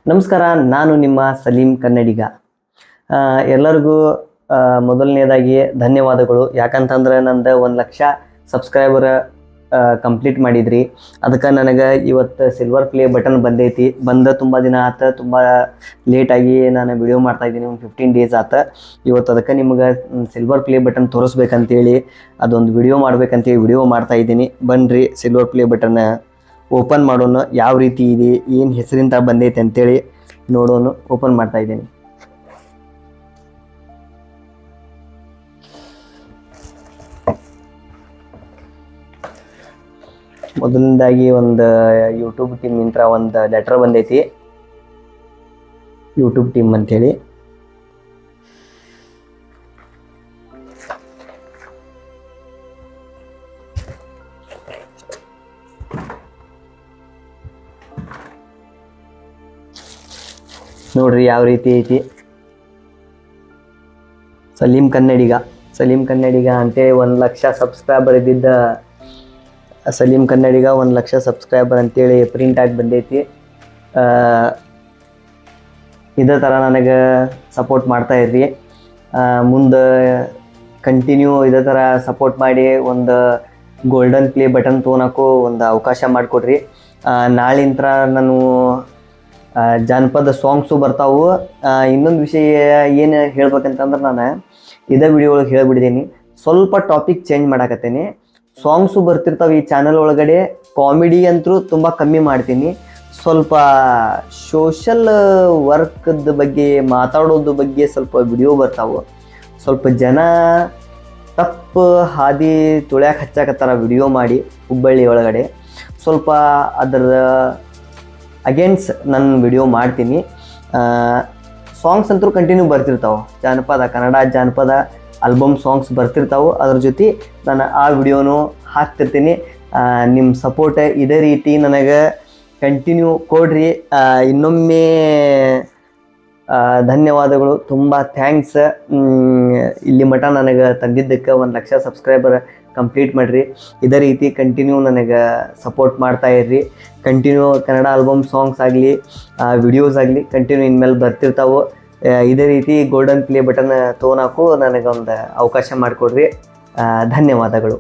ನಮಸ್ಕಾರ, ನಾನು ನಿಮ್ಮ ಸಲೀಂ ಕನ್ನಡಿಗ. ಎಲ್ಲರಿಗೂ ಮೊದಲನೇದಾಗಿ ಧನ್ಯವಾದಗಳು. ಯಾಕಂತಂದ್ರೆ ನಂದು 1,00,000 ಸಬ್ಸ್ಕ್ರೈಬರ್ ಕಂಪ್ಲೀಟ್ ಮಾಡಿದ್ರಿ. ಅದಕ್ಕೆ ನನಗೆ ಇವತ್ತು ಸಿಲ್ವರ್ ಪ್ಲೇ ಬಟನ್ ಬಂದೈತಿ. ತುಂಬ ದಿನ ಆತ, ತುಂಬ ಲೇಟಾಗಿ ನಾನು ವಿಡಿಯೋ ಮಾಡ್ತಾಯಿದ್ದೀನಿ. ಒಂದು 15 ಡೇಸ್ ಆತ. ಇವತ್ತು ಅದಕ್ಕೆ ನಿಮ್ಗೆ ಸಿಲ್ವರ್ ಪ್ಲೇ ಬಟನ್ ತೋರಿಸ್ಬೇಕಂತೇಳಿ ಅದೊಂದು ವಿಡಿಯೋ ಮಾಡ್ಬೇಕಂತೇಳಿ ವಿಡಿಯೋ ಮಾಡ್ತಾಯಿದ್ದೀನಿ. ಬನ್ನಿರಿ ಸಿಲ್ವರ್ ಪ್ಲೇ ಬಟನ್ ಓಪನ್ ಮಾಡೋಣ. ಯಾವ ರೀತಿ ಇದೆ, ಏನು ಹೆಸರಿಂದ ಬಂದೈತೆ ಅಂತೇಳಿ ನೋಡೋಣ. ಓಪನ್ ಮಾಡ್ತಾ ಇದ್ದೀನಿ. ಮೊದಲನೇದಾಗಿ ಒಂದು ಯೂಟ್ಯೂಬ್ ಟೀಮ್ ಇಂತ್ರ ಒಂದು ಲೆಟರ್ ಬಂದೈತಿ, ಯೂಟ್ಯೂಬ್ ಟೀಮ್ ಅಂತೇಳಿ. ನೋಡ್ರಿ ಯಾವ ರೀತಿ ಐತಿ. ಸಲೀಂ ಕನ್ನಡಿಗ ಅಂತೇಳಿ 1,00,000 ಸಬ್ಸ್ಕ್ರೈಬರ್ ಇದ್ದಿದ್ದ ಸಲೀಂ ಕನ್ನಡಿಗ 1,00,000 ಸಬ್ಸ್ಕ್ರೈಬರ್ ಅಂತೇಳಿ ಪ್ರಿಂಟ್ ಆಗಿ ಬಂದೈತಿ. ಇದೇ ಥರ ನನಗೆ ಸಪೋರ್ಟ್ ಮಾಡ್ತಾ ಇರ್ರಿ. ಮುಂದೆ ಕಂಟಿನ್ಯೂ ಇದೇ ಥರ ಸಪೋರ್ಟ್ ಮಾಡಿ ಒಂದು ಗೋಲ್ಡನ್ ಪ್ಲೇ ಬಟನ್ ತೊಗೊಳಕ್ಕೂ ಒಂದು ಅವಕಾಶ ಮಾಡಿಕೊಡ್ರಿ. ನಾಳಿಂತ್ರ ನಾನು ಜಾನಪದ ಸಾಂಗ್ಸು ಬರ್ತಾವು. ಇನ್ನೊಂದು ವಿಷಯ ಏನು ಹೇಳ್ಬೇಕಂತಂದ್ರೆ, ನಾನು ಇದೇ ವಿಡಿಯೋ ಒಳಗೆ ಹೇಳಿಬಿಟ್ಟಿದ್ದೀನಿ. ಸ್ವಲ್ಪ ಟಾಪಿಕ್ ಚೇಂಜ್ ಮಾಡಾಕತ್ತೇನೆ. ಸಾಂಗ್ಸು ಬರ್ತಿರ್ತಾವೆ ಈ ಚಾನಲ್ ಒಳಗಡೆ. ಕಾಮಿಡಿ ಅಂತೂ ತುಂಬ ಕಮ್ಮಿ ಮಾಡ್ತೀನಿ. ಸ್ವಲ್ಪ ಸೋಷಲ್ ವರ್ಕ್ದ ಬಗ್ಗೆ ಮಾತಾಡೋದ್ರ ಬಗ್ಗೆ ಸ್ವಲ್ಪ ವಿಡಿಯೋ ಬರ್ತಾವೆ. ಸ್ವಲ್ಪ ಜನ ತಪ್ಪು ಹಾದಿ ತುಳ್ಯಾಕೆ ಹಚ್ಚಾಕತ್ತಾರ ವಿಡಿಯೋ ಮಾಡಿ ಹುಬ್ಬಳ್ಳಿ ಒಳಗಡೆ. ಸ್ವಲ್ಪ ಅದರ ಅಗೇನ್ಸ್ಟ್ ನಾನು ವಿಡಿಯೋ ಮಾಡ್ತೀನಿ. ಸಾಂಗ್ಸ್ ಅಂತೂ ಕಂಟಿನ್ಯೂ ಬರ್ತಿರ್ತಾವೆ. ಜಾನಪದ, ಕನ್ನಡ ಜಾನಪದ ಆಲ್ಬಮ್ ಸಾಂಗ್ಸ್ ಬರ್ತಿರ್ತಾವೆ. ಅದ್ರ ಜೊತೆ ನಾನು ಆ ವಿಡಿಯೋನು ಹಾಕ್ತಿರ್ತೀನಿ. ನಿಮ್ಮ ಸಪೋರ್ಟ್ ಇದೇ ರೀತಿ ನನಗೆ ಕಂಟಿನ್ಯೂ ಕೊಡ್ರಿ. ಇನ್ನೊಮ್ಮೆ ಧನ್ಯವಾದಗಳು, ತುಂಬ ಥ್ಯಾಂಕ್ಸ್. ಇಲ್ಲಿ ಮಠ ನನಗೆ ತಂದಿದ್ದಕ್ಕೆ 1,00,000 ಸಬ್ಸ್ಕ್ರೈಬರ್ ಕಂಪ್ಲೀಟ್ ಮಾಡಿರಿ. ಇದೇ ರೀತಿ ಕಂಟಿನ್ಯೂ ನನಗೆ ಸಪೋರ್ಟ್ ಮಾಡ್ತಾ ಇರ್ರಿ. ಕಂಟಿನ್ಯೂ ಕನ್ನಡ ಆಲ್ಬಮ್ ಸಾಂಗ್ಸ್ ಆಗಲಿ, ವಿಡಿಯೋಸ್ ಆಗಲಿ ಕಂಟಿನ್ಯೂ ಇನ್ಮೇಲೆ ಬರ್ತಿರ್ತಾವೆ. ಇದೇ ರೀತಿ ಗೋಲ್ಡನ್ ಪ್ಲೇ ಬಟನ್ ತೊಗೊಳಕ್ಕೂ ನನಗೊಂದು ಅವಕಾಶ ಮಾಡಿಕೊಡ್ರಿ. ಧನ್ಯವಾದಗಳು.